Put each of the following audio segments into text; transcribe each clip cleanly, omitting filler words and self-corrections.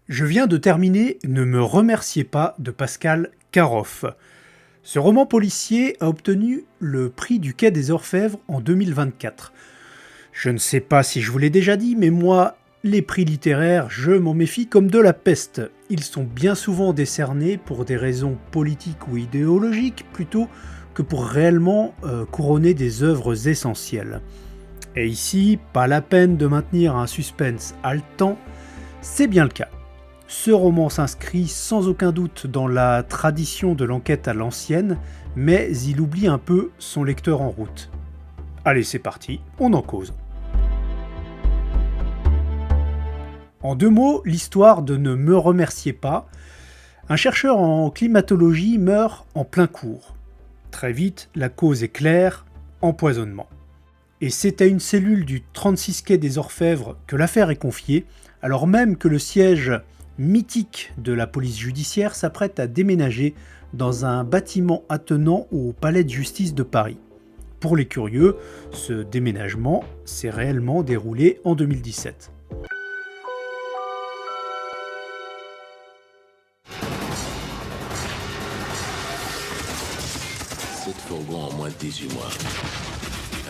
Je viens de terminer Ne me remerciez pas de Pascal Caroff. Ce roman policier a obtenu le prix du Quai des Orfèvres en 2024. Je ne sais pas si je vous l'ai déjà dit, mais moi, les prix littéraires, je m'en méfie comme de la peste. Ils sont bien souvent décernés pour des raisons politiques ou idéologiques plutôt que pour réellement couronner des œuvres essentielles. Et ici, pas la peine de maintenir un suspense haletant, c'est bien le cas. Ce roman s'inscrit sans aucun doute dans la tradition de l'enquête à l'ancienne, mais il oublie un peu son lecteur en route. Allez, c'est parti, on en cause. En deux mots, l'histoire de Ne me remerciez pas. Un chercheur en climatologie meurt en plein cours. Très vite, la cause est claire, empoisonnement. Et c'est à une cellule du 36 quai des Orfèvres que l'affaire est confiée, alors même que le siège mythique de la police judiciaire s'apprête à déménager dans un bâtiment attenant au palais de justice de Paris. Pour les curieux, ce déménagement s'est réellement déroulé en 2017. Cette fourgon en moins de 18 mois.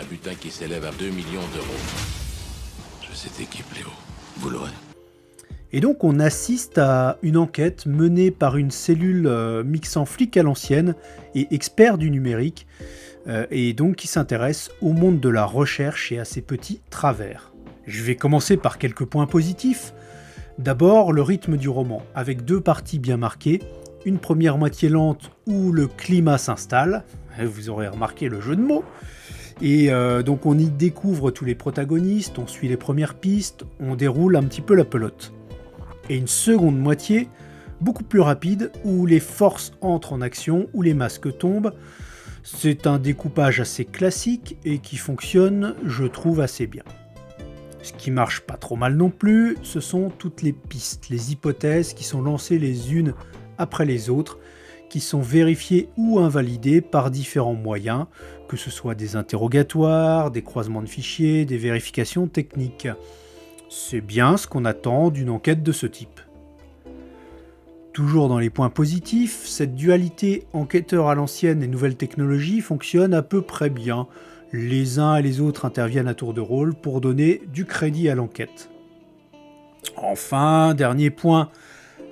Un butin qui s'élève à 2 millions d'euros. Je sais équipe, Léo. Vous l'aurez. Et donc on assiste à une enquête menée par une cellule mixant flics à l'ancienne et experts du numérique, et donc qui s'intéresse au monde de la recherche et à ses petits travers. Je vais commencer par quelques points positifs. D'abord, le rythme du roman, avec deux parties bien marquées, une première moitié lente où le climat s'installe, vous aurez remarqué le jeu de mots, et donc on y découvre tous les protagonistes, on suit les premières pistes, on déroule un petit peu la pelote. Et une seconde moitié, beaucoup plus rapide, où les forces entrent en action, où les masques tombent. C'est un découpage assez classique et qui fonctionne, je trouve, assez bien. Ce qui marche pas trop mal non plus, ce sont toutes les pistes, les hypothèses qui sont lancées les unes après les autres, qui sont vérifiées ou invalidées par différents moyens, que ce soit des interrogatoires, des croisements de fichiers, des vérifications techniques. C'est bien ce qu'on attend d'une enquête de ce type. Toujours dans les points positifs, cette dualité enquêteur à l'ancienne et nouvelle technologie fonctionne à peu près bien. Les uns et les autres interviennent à tour de rôle pour donner du crédit à l'enquête. Enfin, dernier point,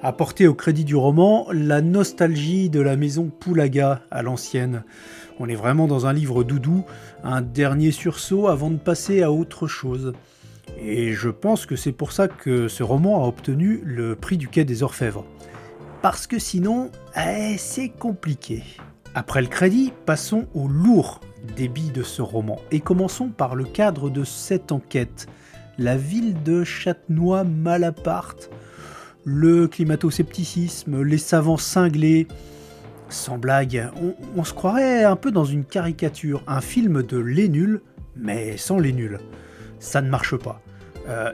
apporté au crédit du roman, la nostalgie de la maison Poulaga à l'ancienne. On est vraiment dans un livre doudou, un dernier sursaut avant de passer à autre chose. Et je pense que c'est pour ça que ce roman a obtenu le prix du Quai des Orfèvres. Parce que sinon, c'est compliqué. Après le crédit, passons au lourd débit de ce roman. Et commençons par le cadre de cette enquête. La ville de Châtenois-Malaparte, le climato-scepticisme, les savants cinglés. Sans blague, on se croirait un peu dans une caricature, un film de Les Nuls, mais sans les nuls. Ça ne marche pas.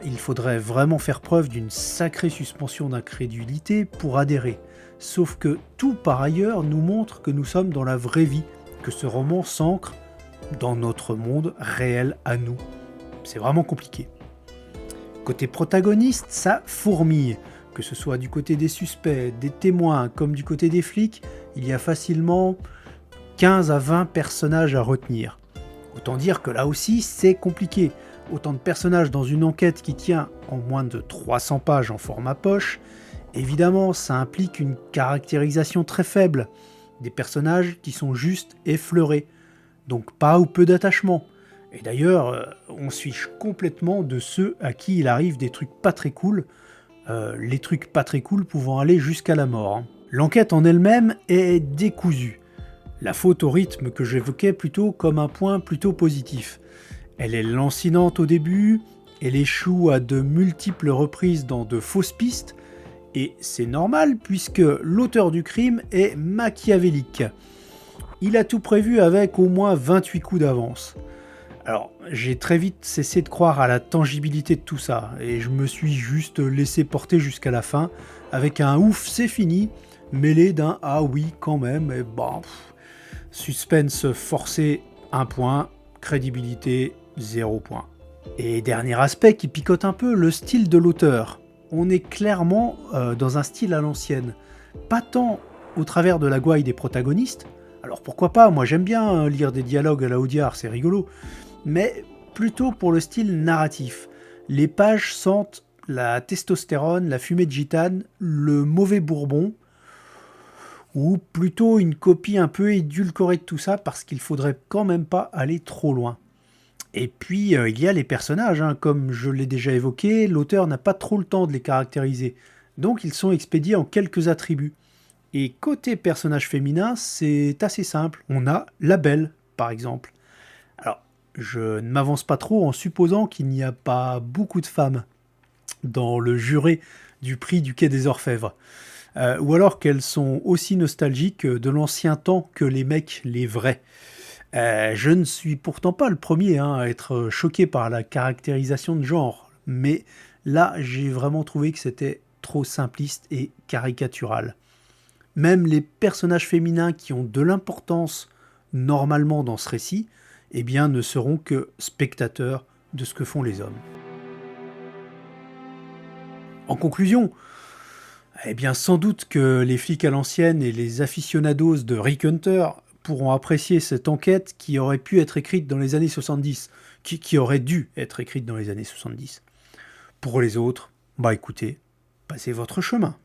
Il faudrait vraiment faire preuve d'une sacrée suspension d'incrédulité pour adhérer. Sauf que tout par ailleurs nous montre que nous sommes dans la vraie vie, que ce roman s'ancre dans notre monde réel à nous. C'est vraiment compliqué. Côté protagoniste, ça fourmille. Que ce soit du côté des suspects, des témoins, comme du côté des flics, il y a facilement 15 à 20 personnages à retenir. Autant dire que là aussi, c'est compliqué. Autant de personnages dans une enquête qui tient en moins de 300 pages en format poche, évidemment, ça implique une caractérisation très faible. Des personnages qui sont juste effleurés, donc pas ou peu d'attachement. Et d'ailleurs, on se fiche complètement de ceux à qui il arrive des trucs pas très cool, les trucs pas très cool pouvant aller jusqu'à la mort. L'enquête en elle-même est décousue. La faute au rythme que j'évoquais plutôt comme un point plutôt positif. Elle est lancinante au début, elle échoue à de multiples reprises dans de fausses pistes, et c'est normal puisque l'auteur du crime est machiavélique. Il a tout prévu avec au moins 28 coups d'avance. Alors, j'ai très vite cessé de croire à la tangibilité de tout ça, et je me suis juste laissé porter jusqu'à la fin, avec un ouf c'est fini, mêlé d'un ah oui quand même, et bah, suspense forcé 1 point, crédibilité 0 point. Et dernier aspect qui picote un peu, le style de l'auteur. on est clairement dans un style à l'ancienne. Pas tant au travers de la gouaille des protagonistes, alors pourquoi pas, moi j'aime bien lire des dialogues à la Audiard, c'est rigolo, mais plutôt pour le style narratif. Les pages sentent la testostérone, la fumée de gitane, le mauvais bourbon, ou plutôt une copie un peu édulcorée de tout ça, parce qu'il faudrait quand même pas aller trop loin. Et puis, il y a les personnages, hein. Comme je l'ai déjà évoqué, l'auteur n'a pas trop le temps de les caractériser. Donc ils sont expédiés en quelques attributs. Et côté personnage féminin, c'est assez simple. On a la Belle, par exemple. Alors, je ne m'avance pas trop en supposant qu'il n'y a pas beaucoup de femmes dans le juré du prix du Quai des Orfèvres. Ou alors qu'elles sont aussi nostalgiques de l'ancien temps que les mecs, les vrais. Je ne suis pourtant pas le premier à être choqué par la caractérisation de genre, mais là j'ai vraiment trouvé que c'était trop simpliste et caricatural. Même les personnages féminins qui ont de l'importance normalement dans ce récit, eh bien ne seront que spectateurs de ce que font les hommes. En conclusion, eh bien sans doute que les flics à l'ancienne et les aficionados de Rick Hunter pourront apprécier cette enquête qui aurait pu être écrite dans les années 70, qui aurait dû être écrite dans les années 70. Pour les autres, bah écoutez, passez votre chemin.